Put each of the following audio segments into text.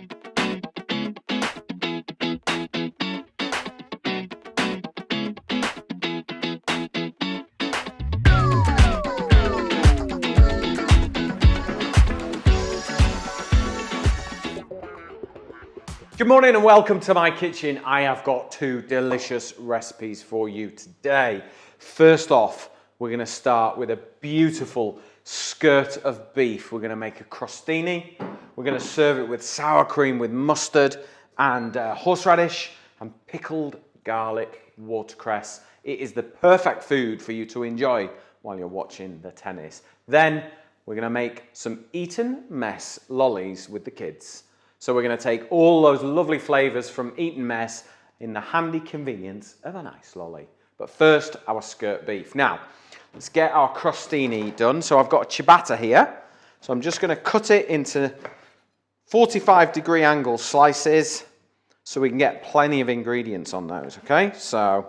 Good morning and welcome to my kitchen. I have got two delicious recipes for you today. First off, we're going to start with a beautiful skirt of beef. We're going to make a crostini. We're going to serve it with sour cream with mustard and horseradish and pickled garlic watercress. It is the perfect food for you to enjoy while you're watching the tennis. Then we're going to make some Eton Mess lollies with the kids. So we're going to take all those lovely flavours from Eton Mess in the handy convenience of a nice lolly. But first, our skirt beef. Now, let's get our crostini done. So I've got a ciabatta here. So I'm just going to cut it into 45-degree angle slices so we can get plenty of ingredients on those, okay? So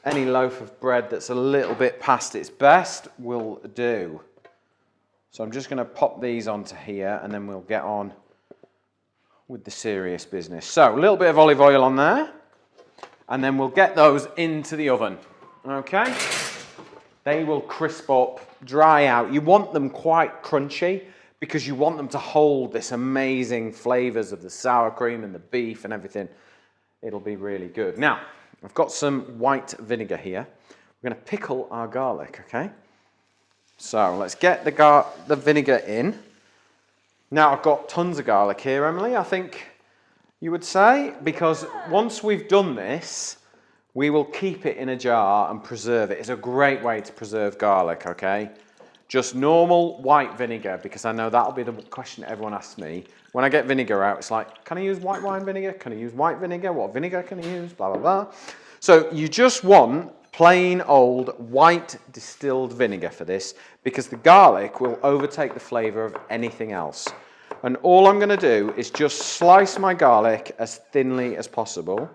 any loaf of bread that's a little bit past its best will do. So I'm just going to pop these onto here and then we'll get on with the serious business. So a little bit of olive oil on there and then we'll get those into the oven, okay? They will crisp up, dry out. You want them quite crunchy because you want them to hold this amazing flavours of the sour cream and the beef and everything. It'll be really good. Now, I've got some white vinegar here. We're going to pickle our garlic, okay? So let's get the vinegar in. Now I've got tons of garlic here, Emily, I think you would say, because once we've done this, we will keep it in a jar and preserve it. It's a great way to preserve garlic, okay? Just normal white vinegar, because I know that'll be the question everyone asks me. When I get vinegar out, it's like, can I use white wine vinegar? Can I use white vinegar? What vinegar can I use? Blah, blah, blah. So you just want plain old white distilled vinegar for this because the garlic will overtake the flavour of anything else. And all I'm going to do is just slice my garlic as thinly as possible.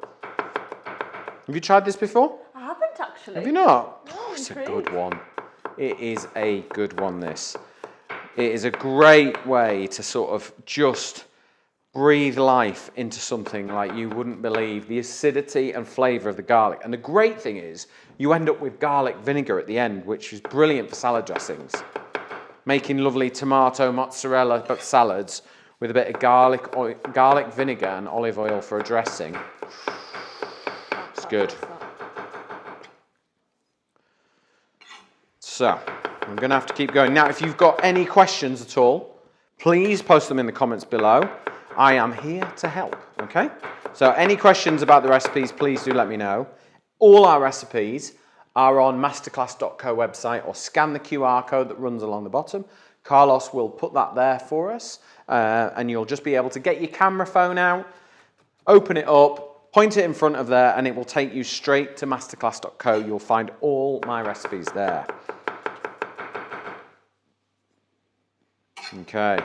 Have you tried this before? I haven't actually. Have you not? No, Oh, it's intrigued. a good one. It is a good one, this. It is a great way to sort of just breathe life into something like you wouldn't believe, the acidity and flavour of the garlic. And the great thing is, you end up with garlic vinegar at the end, which is brilliant for salad dressings. Making lovely tomato mozzarella salads with a bit of garlic vinegar and olive oil for a dressing. It's good. So, I'm going to have to keep going. Now, if you've got any questions at all, please post them in the comments below. I am here to help, okay? So any questions about the recipes, please do let me know. All our recipes are on masterclass.co website or scan the QR code that runs along the bottom. Carlos will put that there for us and you'll just be able to get your camera phone out, open it up, point it in front of there and it will take you straight to masterclass.co. You'll find all my recipes there. Okay.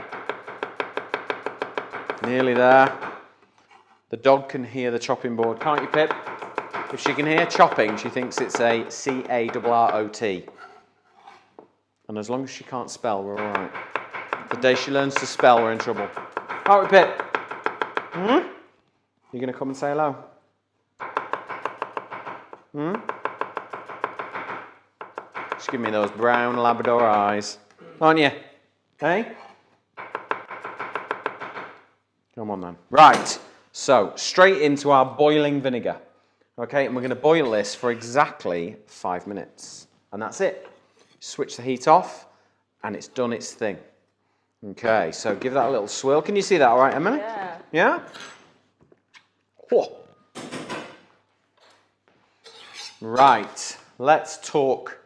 Nearly there. The dog can hear the chopping board, can't you, Pip? If she can hear chopping, she thinks it's a C-A-R-R-O-T. And as long as she can't spell, we're all right. The day she learns to spell, we're in trouble. Aren't we, Pip? Hmm? You going to come and say hello? Hmm? Just give me those brown Labrador eyes. Aren't you? Hey? Come on then. Right, so straight into our boiling vinegar. Okay, and we're going to boil this for exactly 5 minutes. And that's it. Switch the heat off and it's done its thing. Okay, so give that a little swirl. Can you see that all right, Emily? Yeah. Yeah? Whoa. Right, let's talk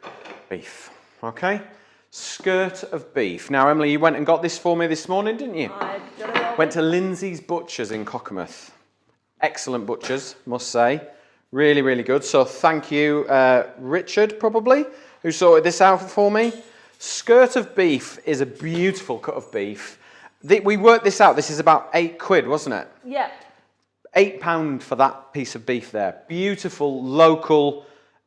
beef. Okay? Skirt of beef. Now, Emily, you went and got this for me this morning, didn't you? I did it all. Went to Lindsay's Butchers in Cockermouth. Excellent butchers, must say. Really, really good. So thank you, Richard, probably, who sorted this out for me. Skirt of beef is a beautiful cut of beef. We worked this out. This is about £8, wasn't it? Yeah. £8 for that piece of beef there. Beautiful, local,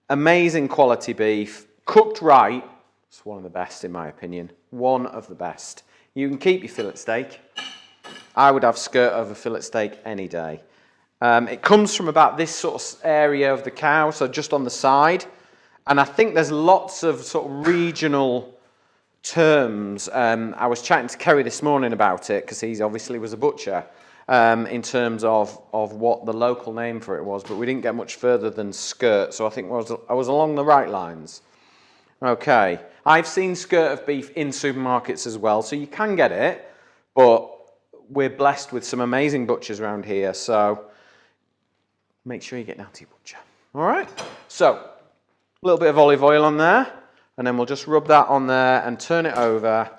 amazing quality beef. Cooked right. It's one of the best, in my opinion. One of the best. You can keep your fillet steak. I would have skirt over fillet steak any day. It comes from about this sort of area of the cow, so just on the side. And I think there's lots of sort of regional terms. I was chatting to Kerry this morning about it, because he obviously was a butcher, in terms of what the local name for it was, but we didn't get much further than skirt, so I think I was along the right lines. Okay, I've seen skirt of beef in supermarkets as well, so you can get it, but we're blessed with some amazing butchers around here, so make sure you get down to your butcher. All right, so a little bit of olive oil on there, and then we'll just rub that on there and turn it over,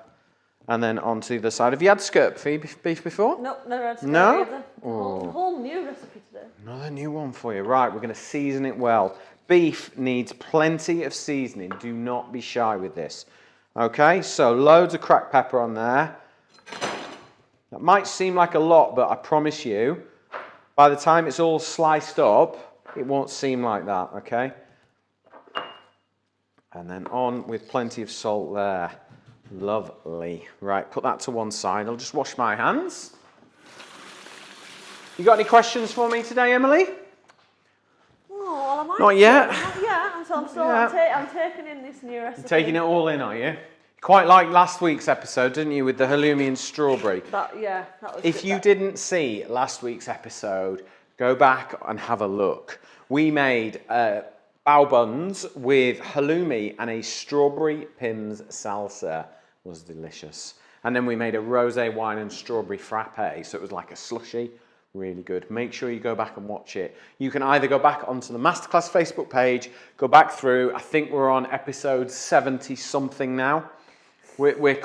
and then onto the side. Have you had skirt beef before? No, never had skirt either. Oh. Whole new recipe today. Another new one for you. Right, we're going to season it well. Beef needs plenty of seasoning. Do not be shy with this. Okay, so loads of cracked pepper on there. That might seem like a lot, but I promise you, by the time it's all sliced up, it won't seem like that, okay? And then on with plenty of salt there. Lovely. Right, put that to one side. I'll just wash my hands. You got any questions for me today, Emily? Oh, well, I might. Not yet. Not yet. So I'm still. I'm taking in this new recipe. You're taking it all in, are you? Quite like last week's episode, didn't you, with the halloumi and strawberry? That was. If you didn't see last week's episode, go back and have a look. We made bao buns with halloumi and a strawberry Pimm's salsa. It was delicious. And then we made a rosé wine and strawberry frappe, so it was like a slushy. Really good. Make sure you go back and watch it. You can either go back onto the Masterclass Facebook page, go back through. I think we're on episode 70 something now. We've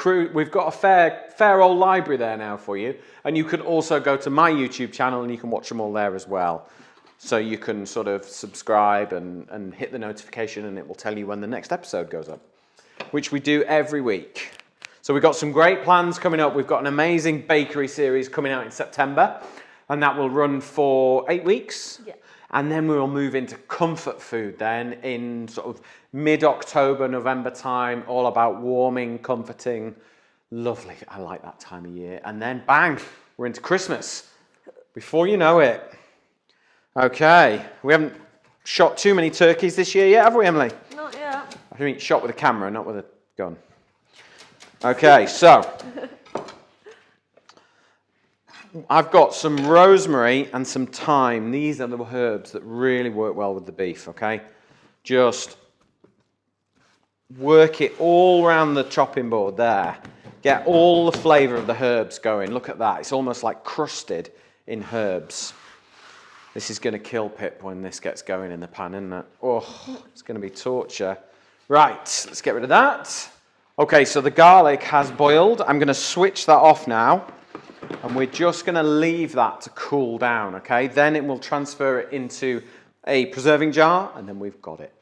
got a fair old library there now for you. And you can also go to my YouTube channel and you can watch them all there as well. So you can sort of subscribe and hit the notification, and it will tell you when the next episode goes up, which we do every week. So we've got some great plans coming up. We've got an amazing bakery series coming out in September. And that will run for 8 weeks. Yeah. And then we'll move into comfort food then in sort of mid-October, November time, all about warming, comforting. Lovely. I like that time of year. And then bang, we're into Christmas. Before you know it. Okay. We haven't shot too many turkeys this year yet, have we, Emily? Not yet. I mean, shot with a camera, not with a gun. Okay, so I've got some rosemary and some thyme. These are the herbs that really work well with the beef, okay? Just work it all around the chopping board there. Get all the flavour of the herbs going. Look at that. It's almost like crusted in herbs. This is going to kill Pip when this gets going in the pan, isn't it? Oh, it's going to be torture. Right, let's get rid of that. Okay, so the garlic has boiled. I'm going to switch that off now. And we're just going to leave that to cool down, okay? Then it will transfer it into a preserving jar, and then we've got it.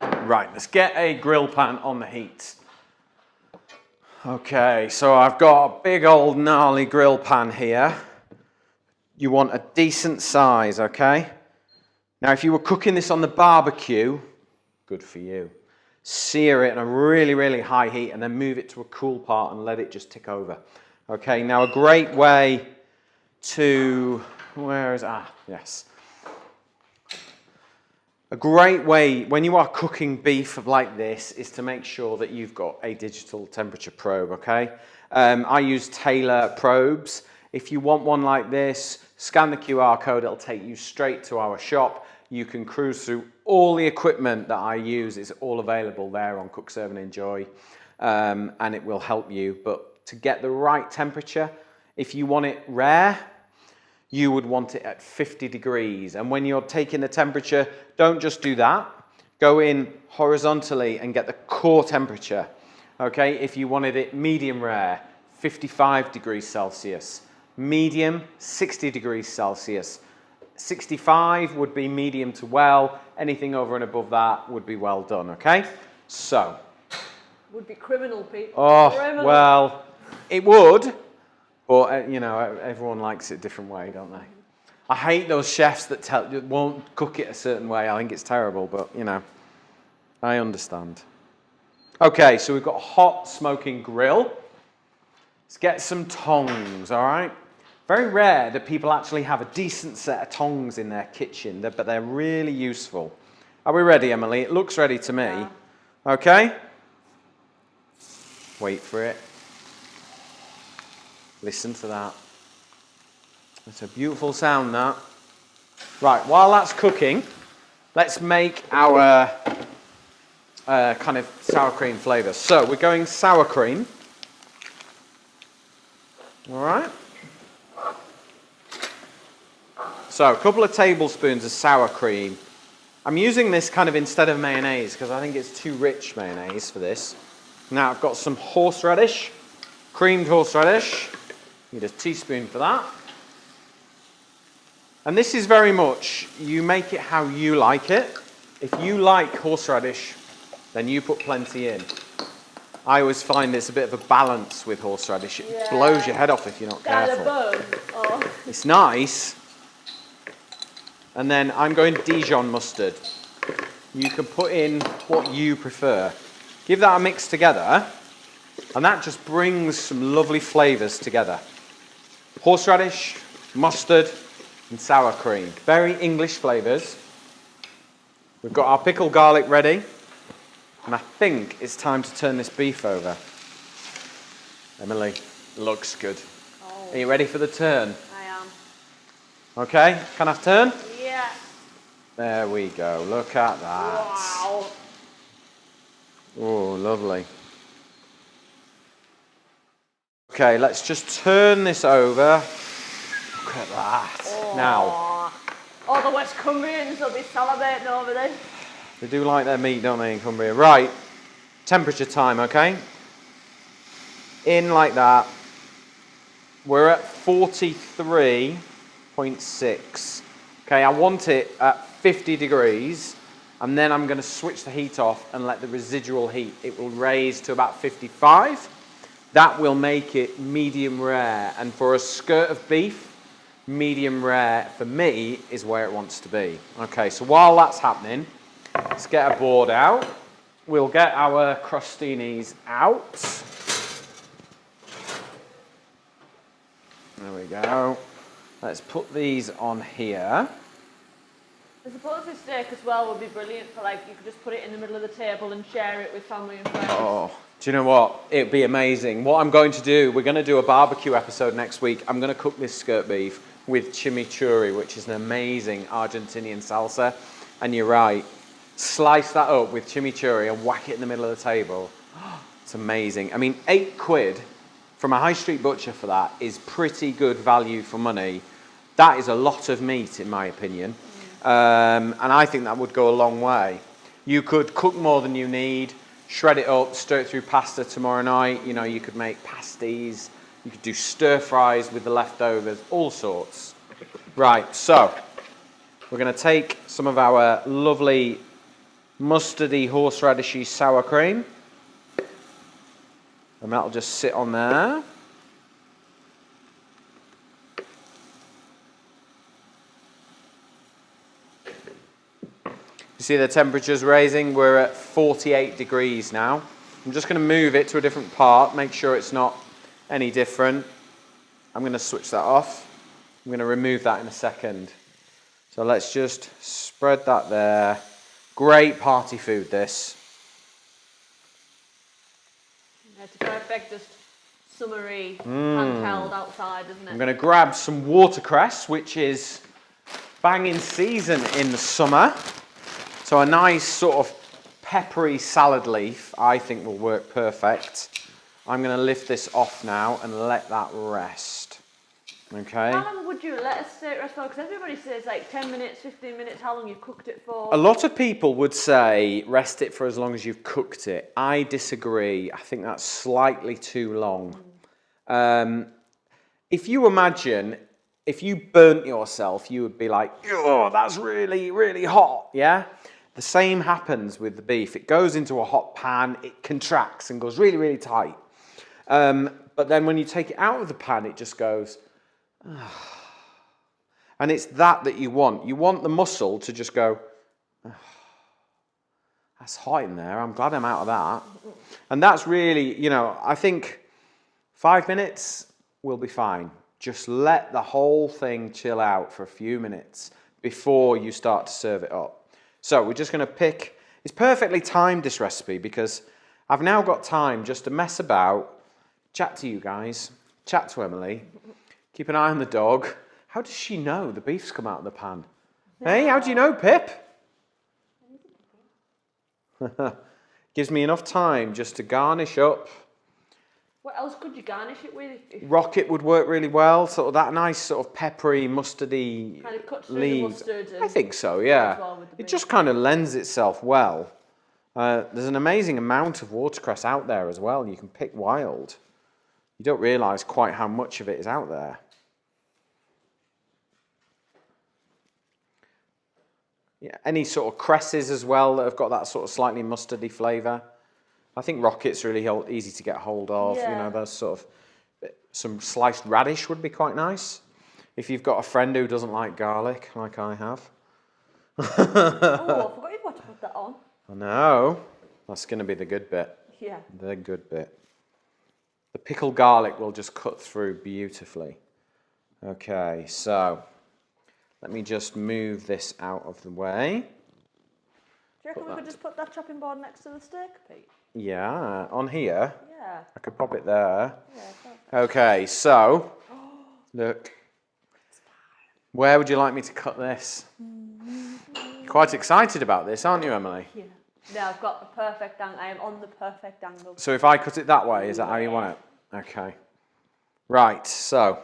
Right, let's get a grill pan on the heat. Okay, so I've got a big old gnarly grill pan here. You want a decent size, okay? Now, if you were cooking this on the barbecue, good for you. Sear it on a really, really high heat, and then move it to a cool part and let it just tick over. Okay, now a great way to, yes. A great way when you are cooking beef like this is to make sure that you've got a digital temperature probe, okay? I use Taylor probes. If you want one like this, scan the QR code, it'll take you straight to our shop. You can cruise through all the equipment that I use. It's all available there on Cook, Serve and Enjoy, and it will help you. But to get the right temperature, if you want it rare, you would want it at 50 degrees. And when you're taking the temperature, don't just do that. Go in horizontally and get the core temperature. Okay, if you wanted it medium rare, 55 degrees Celsius. Medium, 60 degrees Celsius. 65 would be medium to well. Anything over and above that would be well done, okay? So. Would be criminal, Pete. Oh, criminal. Well, it would, but you know, everyone likes it a different way, don't they? I hate those chefs that won't cook it a certain way. I think it's terrible, but you know, I understand. Okay, so we've got a hot smoking grill. Let's get some tongs, all right? Very rare that people actually have a decent set of tongs in their kitchen, but they're really useful. Are we ready, Emily? It looks ready to me. Yeah. Okay? Wait for it. Listen to that. It's a beautiful sound, that. Right, while that's cooking, let's make our kind of sour cream flavour. So we're going sour cream. All right. So a couple of tablespoons of sour cream. I'm using this kind of instead of mayonnaise because I think it's too rich mayonnaise for this. Now I've got some horseradish, creamed horseradish. Need a teaspoon for that. And this is very much, you make it how you like it. If you like horseradish, then you put plenty in. I always find it's a bit of a balance with horseradish. It blows your head off if you're not careful. Oh. It's nice. And then I'm going Dijon mustard. You can put in what you prefer. Give that a mix together, and that just brings some lovely flavours together. Horseradish, mustard, and sour cream. Very English flavours. We've got our pickled garlic ready, and I think it's time to turn this beef over. Emily, looks good. Oh. Are you ready for the turn? I am. Okay, can I turn? Yeah. There we go, look at that. Wow. Oh, lovely. Okay, let's just turn this over. Look at that. Oh. Now, Oh, the West Cumbrians will be salivating over this. they do like their meat, don't they, in Cumbria? Right, temperature time, okay? In like that. We're at 43.6. Okay, I want it at 50 degrees, and then I'm going to switch the heat off and let the residual heat, it will raise to about 55. That will make it medium rare, and for a skirt of beef, medium rare for me is where it wants to be. Okay, so while that's happening, let's get a board out. We'll get our crostinis out. There we go. Let's put these on here. I suppose this steak as well would be brilliant for, like, you could just put it in the middle of the table and share it with family and friends. Oh, do you know what? It'd be amazing. What I'm going to do, we're going to do a barbecue episode next week. I'm going to cook this skirt beef with chimichurri, which is an amazing Argentinian salsa. And you're right, slice that up with chimichurri and whack it in the middle of the table. It's amazing. I mean, £8 from a high street butcher for that is pretty good value for money. That is a lot of meat, in my opinion. And I think that would go a long way. You could cook more than you need, shred it up, stir it through pasta tomorrow night. You know, you could make pasties, you could do stir fries with the leftovers, all sorts. Right, so we're going to take some of our lovely mustardy, horseradishy sour cream, and that'll just sit on there. You see the temperature's raising. We're at 48 degrees now. I'm just going to move it to a different part, make sure it's not any different. I'm going to switch that off. I'm going to remove that in a second. So let's just spread that there. Great party food, this. It's perfect, just summery, handheld outside, isn't it? I'm going to grab some watercress, which is bang in season in the summer. So a nice sort of peppery salad leaf, I think, will work perfect. I'm going to lift this off now and let that rest. Okay. How long would you let a steak rest for? Because everybody says like 10 minutes, 15 minutes, how long you've cooked it for. A lot of people would say rest it for as long as you've cooked it. I disagree. I think that's slightly too long. If you imagine, if you burnt yourself, you would be like, oh, that's really, really hot, yeah? The same happens with the beef. It goes into a hot pan, it contracts and goes really, really tight. But then when you take it out of the pan, it just goes, and it's that you want. You want the muscle to just go, that's hot in there. I'm glad I'm out of that. And that's really, you know, I think 5 minutes will be fine. Just let the whole thing chill out for a few minutes before you start to serve it up. So we're just going to pick, it's perfectly timed, this recipe, because I've now got time just to mess about, chat to you guys, chat to Emily, keep an eye on the dog. How does she know the beef's come out of the pan? No. Hey, how do you know, Pip? Gives me enough time just to garnish up. What else could you garnish it with? Rocket would work really well, sort of that nice sort of peppery, mustardy Kind of cut through leaves. the mustard. I think so, yeah. Well it just kind of lends itself well. There's an amazing amount of watercress out there as well. You can pick wild. You don't realise quite how much of it is out there. Yeah, any sort of cresses as well that have got that sort of slightly mustardy flavour. I think rocket's really easy to get hold of. Yeah. You know, there's sort of some sliced radish would be quite nice if you've got a friend who doesn't like garlic, like I have. Oh, I forgot you've got to put that on. I know. That's going to be the good bit. Yeah. The good bit. The pickled garlic will just cut through beautifully. Okay, so let me just move this out of the way. Do you reckon we could just put that chopping board next to the steak, Pete? Yeah, on here. Yeah. I could pop it there. Yeah, perfect. Okay, so look. Where would you like me to cut this? Quite excited about this, aren't you, Emily? Yeah. No, I've got the perfect angle. I am on the perfect angle. So if I cut it that way, is that how you want it? Okay. Right, so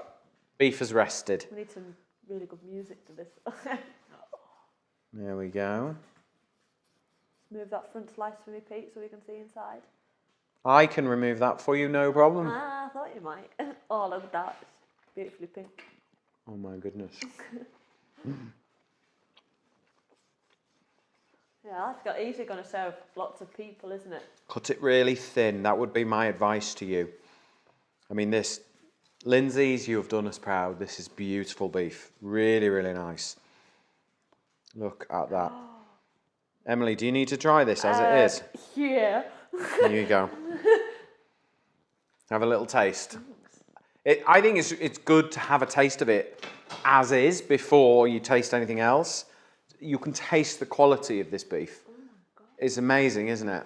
beef has rested. We need some really good music to this. There we go. Move that front slice for me, Pete, so we can see inside. I can remove that for you, no problem. Ah, I thought you might. Oh, look at that. It's beautifully pink. Oh my goodness. Yeah, that's easily going to serve lots of people, isn't it? Cut it really thin. That would be my advice to you. I mean, this, Lindsay's, you have done us proud. This is beautiful beef. Really, really nice. Look at that. Emily, do you need to try this as it is? Yeah. Here you go. Have a little taste. I think it's good to have a taste of it as is before you taste anything else. You can taste the quality of this beef. Oh my God. It's amazing, isn't it?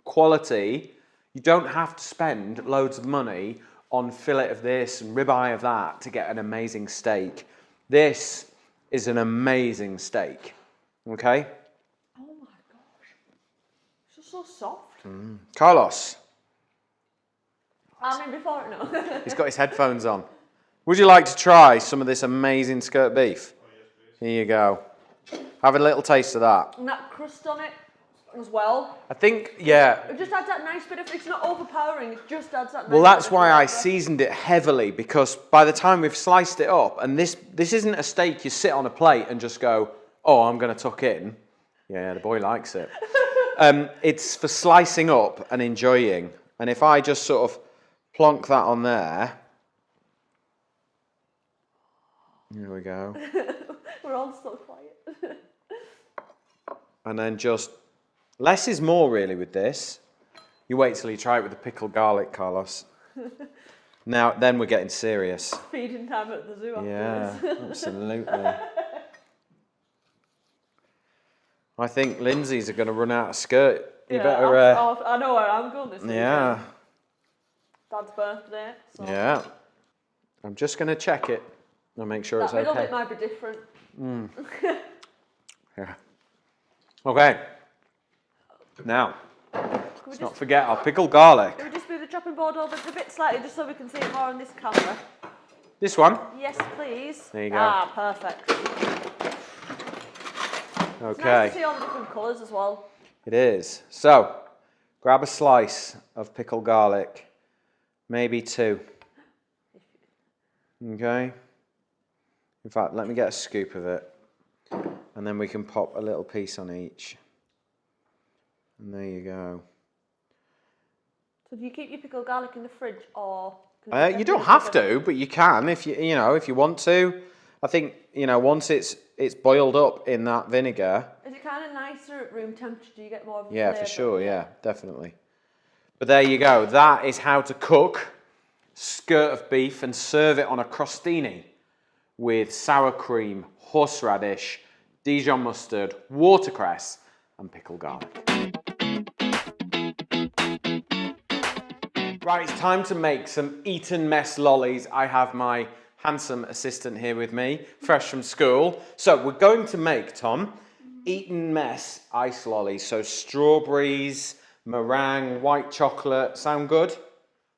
Quality. You don't have to spend loads of money on fillet of this and ribeye of that to get an amazing steak. This is an amazing steak. Okay? Oh my gosh. It's just so soft. Carlos. I mean, before it, no. He's got his headphones on. Would you like to try some of this amazing skirt beef? Oh, yes, please. Here you go. Have a little taste of that. And that crust on it as well. I think, yeah. It just adds that nice bit of, it's not overpowering, it just adds that nice Well, that's bit of why I flavour. seasoned it heavily, because by the time we've sliced it up, and this isn't a steak you sit on a plate and just go, oh, I'm going to tuck in. Yeah, the boy likes it. It's for slicing up and enjoying. And if I just sort of plonk that on there. There we go. We're all so quiet. And then just, less is more really with this. You wait till you try it with the pickled garlic, Carlos. Now, then we're getting serious. Feeding time at the zoo Yeah, afterwards. absolutely. I think Lindsay's are going to run out of skirt. You better... I know where I'm going this weekend. yeah, Dad's birthday. So yeah. I'm just going to check it and make sure that it's middle okay. bit might be different. Yeah. Okay. Now, Can let's not forget our pickled garlic. we just move the chopping board over a bit slightly just so we can see it more on this camera? This one. Yes, please. There you go. Ah, perfect. It's Okay. nice to see all the different colours as well. It is. So, grab a slice of pickled garlic, maybe 2. Okay. In fact, let me get a scoop of it, and then we can pop a little piece on each. And there you go. So do you keep your pickled garlic in the fridge, or? You don't have to, but you can if if you want to. I think once it's boiled up in that vinegar. Is it kind of nicer at room temperature? Do you get more of a Yeah, flavour? for sure. Yeah, definitely. But there you go. That is how to cook skirt of beef and serve it on a crostini with sour cream, horseradish, Dijon mustard, watercress, and pickled garlic. Right, it's time to make some Eton mess lollies. I have my handsome assistant here with me, fresh from school. So we're going to make, Tom, Eton mess ice lollies. So strawberries, meringue, white chocolate. Sound good?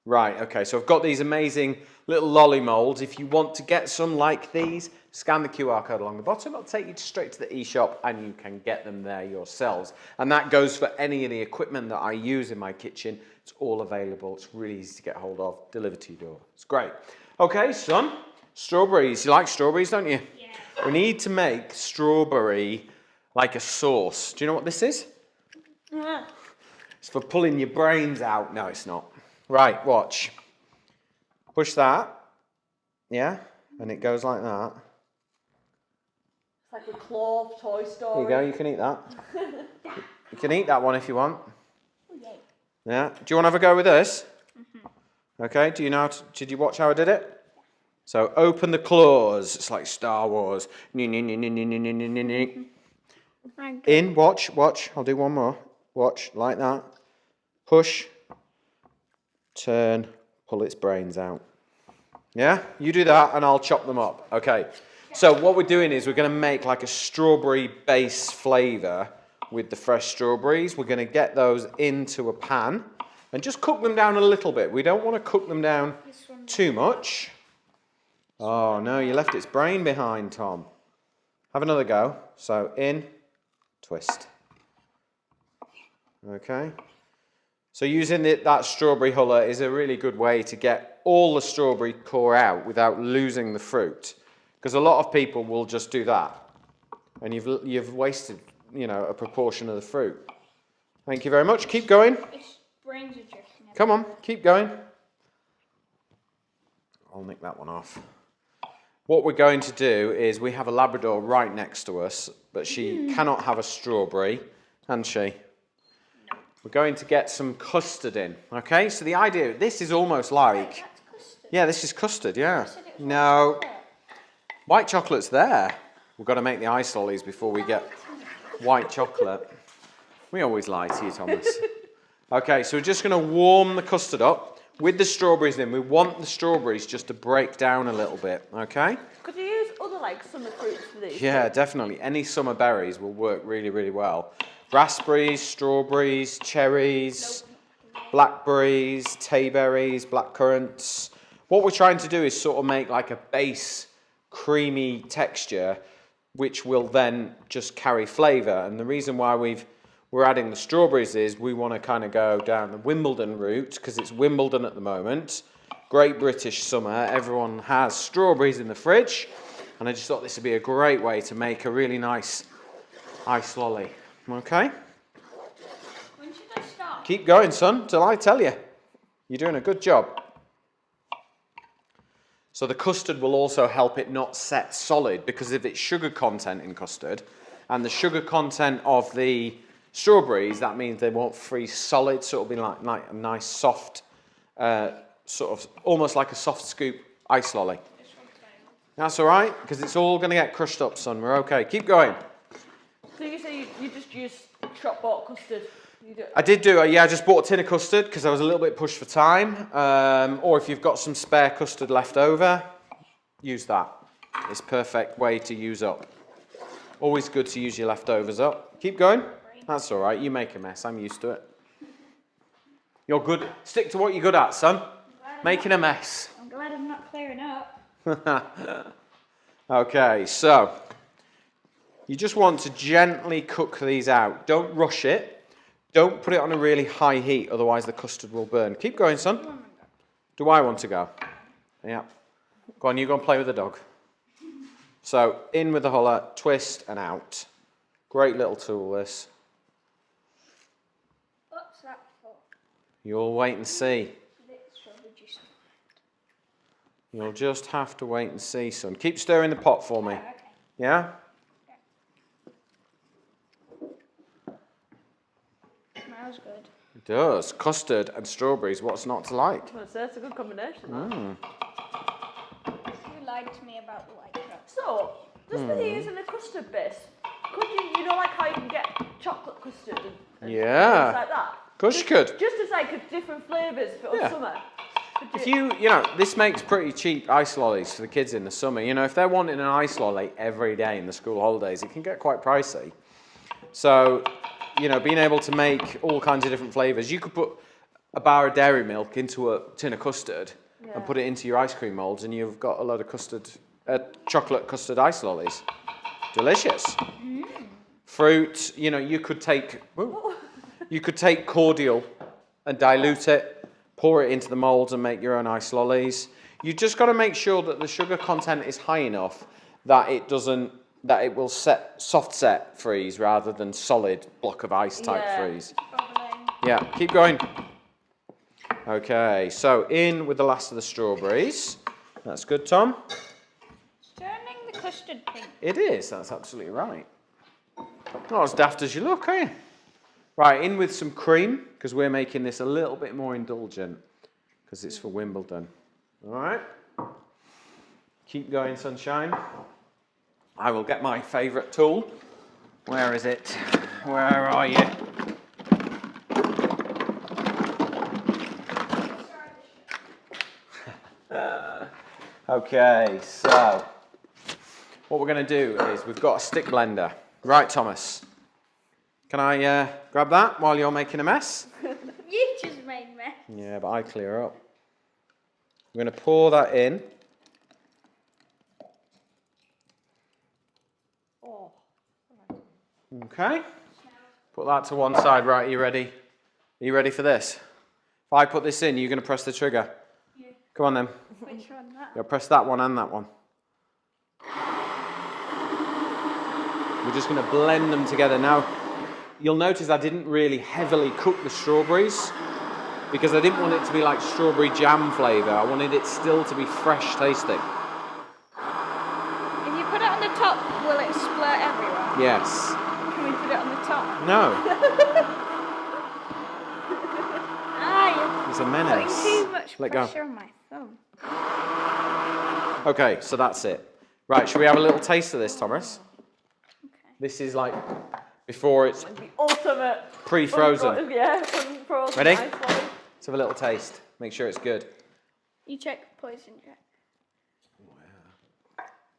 Right, okay, so I've got these amazing little lolly molds. If you want to get some like these, scan the QR code along the bottom. It'll take you straight to the e-shop and you can get them there yourselves. And that goes for any of the equipment that I use in my kitchen. It's all available. It's really easy to get hold of, delivered to your door. It's great. Okay, son, strawberries. You like strawberries, don't you? Yeah. We need to make strawberry like a sauce. Do you know what this is? Yeah. It's for pulling your brains out. No, it's not. Right, watch. Push that. Yeah, and it goes like that. It's like a clove Toy Story. There you go, you can eat that. You can eat that one if you want. Yeah. Do you want to have a go with this? Okay, do you know did you watch how I did it? So open the claws. It's like Star Wars. In, watch. I'll do one more. Watch, like that. Push. Turn. Pull its brains out. Yeah? You do that and I'll chop them up. Okay. So what we're doing is we're going to make like a strawberry base flavour with the fresh strawberries. We're going to get those into a pan and just cook them down a little bit. We don't want to cook them down too much. Oh no, you left its brain behind, Tom. Have another go. So in, twist. Okay. So using that strawberry huller is a really good way to get all the strawberry core out without losing the fruit. Because a lot of people will just do that. And you've wasted, a proportion of the fruit. Thank you very much. Keep going. Come on, keep going. I'll nick that one off. What we're going to do is we have a Labrador right next to us, but she cannot have a strawberry, can she? No. We're going to get some custard in, okay? So the idea, this is almost like... Wait, that's custard? Yeah, this is custard, yeah. No. White chocolate's there. We've got to make the ice lollies before we get white chocolate. We always lie to you, Thomas. Okay, so we're just going to warm the custard up with the strawberries in. We want the strawberries just to break down a little bit, okay? Could you use other, summer fruits for these? Yeah, definitely. Any summer berries will work really, really well. Raspberries, strawberries, cherries, blackberries, tayberries, blackcurrants. What we're trying to do is sort of make like a base creamy texture which will then just carry flavour. And the reason why we're adding the strawberries is we want to kind of go down the Wimbledon route because it's Wimbledon at the moment. Great British summer. Everyone has strawberries in the fridge. And I just thought this would be a great way to make a really nice ice lolly. Okay? When should I start? Keep going, son, till I tell you. You're doing a good job. So the custard will also help it not set solid because of its sugar content in custard and the sugar content of the strawberries, that means they won't freeze solid, so it'll be like a nice soft, sort of almost like a soft scoop ice lolly. That's all right, because it's all going to get crushed up, son. We're okay. Keep going. So you say you just use shop-bought custard? I did I just bought a tin of custard because I was a little bit pushed for time. Or if you've got some spare custard left over, use that. It's a perfect way to use up. Always good to use your leftovers up. Keep going. That's all right. You make a mess. I'm used to it. You're good. Stick to what you're good at, son. Making a mess. I'm glad I'm not clearing up. Okay, so you just want to gently cook these out. Don't rush it. Don't put it on a really high heat, otherwise the custard will burn. Keep going, son. Do I want to go? Yeah. Go on, you go and play with the dog. So, in with the huller, twist and out. Great little tool, this. What's that for? You'll wait and see. You'll just have to wait and see, son. Keep stirring the pot for me. Okay. Yeah? Smells good. It does. Custard and strawberries, what's not to like? I was going to say, it's a good combination. Mm. You lied to me about the white crust. So, just with you using the custard base, could you know like how you can get chocolate custard and Yeah. things like that? Of course you could. Just as like different flavours for summer. If you know, this makes pretty cheap ice lollies for the kids in the summer. You know, if they're wanting an ice lolly every day in the school holidays, it can get quite pricey. So, you know, being able to make all kinds of different flavours. You could put a bar of dairy milk into a tin of custard and put it into your ice cream moulds, and you've got a load of custard, chocolate custard ice lollies. Delicious. Mm. Fruit, you know, you could take cordial and dilute it, pour it into the moulds and make your own ice lollies. You just got to make sure that the sugar content is high enough that it will soft set freeze rather than solid block of ice type freeze. Yeah, keep going. Okay, so in with the last of the strawberries. That's good, Tom. It's turning the custard pink. It is, that's absolutely right. Not as daft as you look, are you? Right, in with some cream, because we're making this a little bit more indulgent, because it's for Wimbledon. All right? Keep going, sunshine. I will get my favourite tool. Where is it? Where are you? Okay, so what we're going to do is we've got a stick blender. Right, Thomas? Can I grab that while you're making a mess? You just made a mess. Yeah, but I clear up. I'm going to pour that in. Oh. Okay. Put that to one side. Right, are you ready? Are you ready for this? If I put this in, you're going to press the trigger. Yeah. Come on then. Which one? That? You'll press that one and that one. We're just going to blend them together. Now, you'll notice I didn't really heavily cook the strawberries because I didn't want it to be like strawberry jam flavour. I wanted it still to be fresh tasting. If you put it on the top, will it splurt everywhere? Yes. Can we put it on the top? No. Ah, It's a you're menace. putting too much Let go. pressure on my thumb. Okay, so that's it. Right, should we have a little taste of this, Thomas? Okay. This is like before it's The ultimate. pre-frozen. Yeah, unfrozen Ready? ice lolly. Let's have a little taste. Make sure it's good. You check poison check.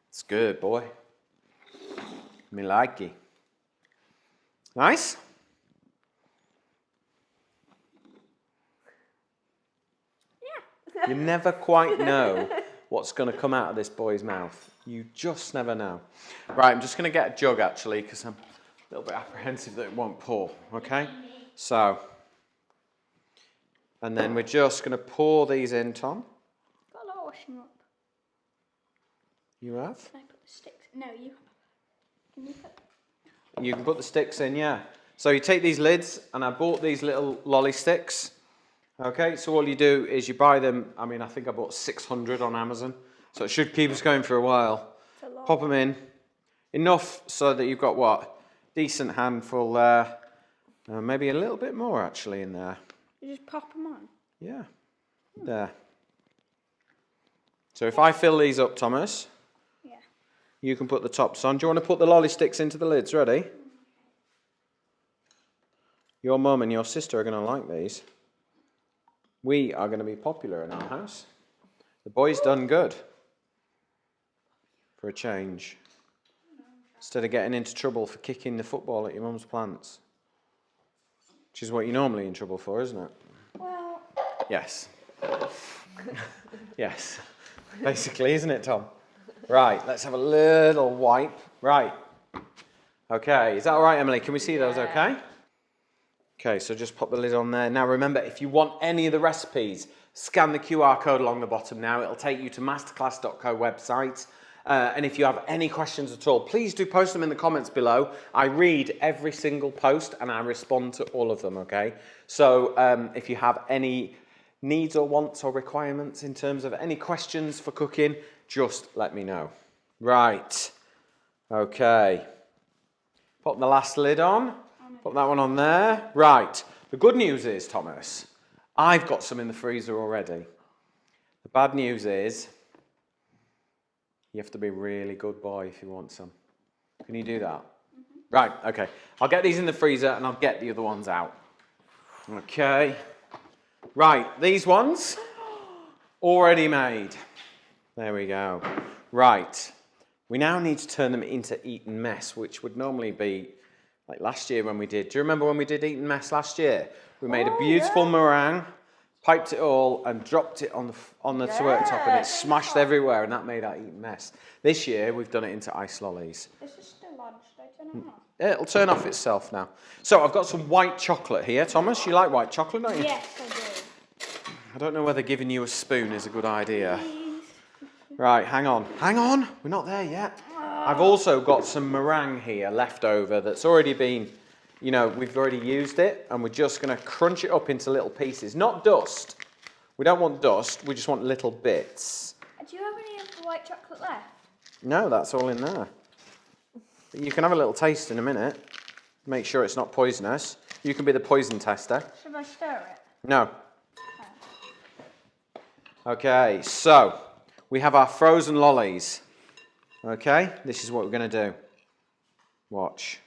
It's good, boy. Me like it. Nice? Yeah. You never quite know what's going to come out of this boy's mouth. You just never know. Right, I'm just going to get a jug, actually, because I'm a little bit apprehensive that it won't pour, okay? So, and then we're just going to pour these in, Tom. Got a lot of washing up. You have? Can I put the sticks? No, you. Can you put? You can put the sticks in, yeah. So you take these lids, and I bought these little lolly sticks. Okay, so all you do is you buy them. I mean, I think I bought 600 on Amazon, so it should keep us going for a while. It's a lot. Pop them in, enough so that you've got what? Decent handful there. Maybe a little bit more actually in there. You just pop them on. Yeah, there. So if I fill these up, Thomas, Yeah. you can put the tops on. Do you want to put the lolly sticks into the lids? Ready? Your mum and your sister are going to like these. We are going to be popular in our house. The boy's done good for a change. Instead of getting into trouble for kicking the football at your mum's plants. Which is what you're normally in trouble for, isn't it? Well. Yes. Yes. Basically, isn't it, Tom? Right, let's have a little wipe. Right. Okay, is that all right, Emily? Can we see those okay? Okay, so just pop the lid on there. Now remember, if you want any of the recipes, scan the QR code along the bottom now. It'll take you to masterclass.co website. And if you have any questions at all, please do post them in the comments below. I read every single post and I respond to all of them, okay? So if you have any needs or wants or requirements in terms of any questions for cooking, just let me know. Right. Okay. Pop the last lid on. Put that one on there. Right. The good news is, Thomas, I've got some in the freezer already. The bad news is, you have to be a really good boy if you want some. Can you do that? Right, okay. I'll get these in the freezer and I'll get the other ones out. Okay. Right, these ones, already made. There we go. Right. We now need to turn them into Eton mess, which would normally be like last year when we did. Do you remember when we did Eton mess last year? We made a beautiful meringue, piped it all, and dropped it on the worktop, and it smashed everywhere, and that made our Eton mess. This year we've done it into ice lollies. This is still on. Should I turn it off? It'll turn off itself now. So I've got some white chocolate here. Thomas, you like white chocolate, don't you? Yes, I do. I don't know whether giving you a spoon is a good idea. Right, hang on. Hang on, we're not there yet. I've also got some meringue here left over that's already been, you know, we've already used it, and we're just going to crunch it up into little pieces. Not dust. We don't want dust, we just want little bits. Do you have any of the white chocolate left? No, that's all in there. But you can have a little taste in a minute. Make sure it's not poisonous. You can be the poison tester. Should I stir it? No. Okay, so we have our frozen lollies. Okay, this is what we're going to do. Watch.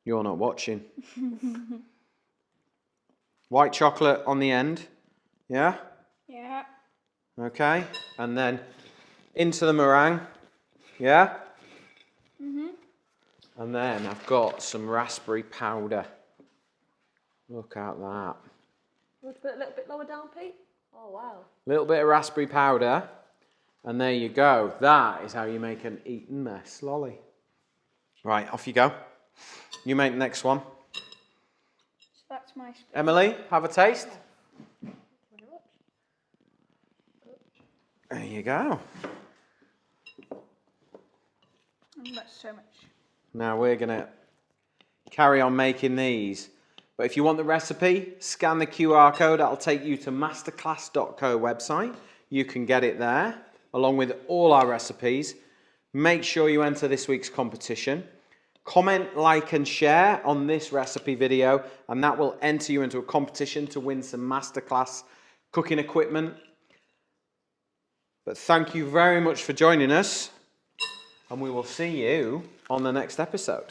You're not watching. White chocolate on the end. Yeah? Yeah. Okay, and then into the meringue. Yeah? And then I've got some raspberry powder. Look at that. Want to put it a little bit lower down, Pete? Oh, wow. Little bit of raspberry powder. And there you go. That is how you make an Eton mess lolly. Right, off you go. You make the next one. So that's my spoon. Emily, have a taste. There you go. That's so much. Now we're going to carry on making these. But if you want the recipe, scan the QR code. That'll take you to masterclass.co website. You can get it there, along with all our recipes. Make sure you enter this week's competition. Comment, like, and share on this recipe video, and that will enter you into a competition to win some masterclass cooking equipment. But thank you very much for joining us, and we will see you on the next episode.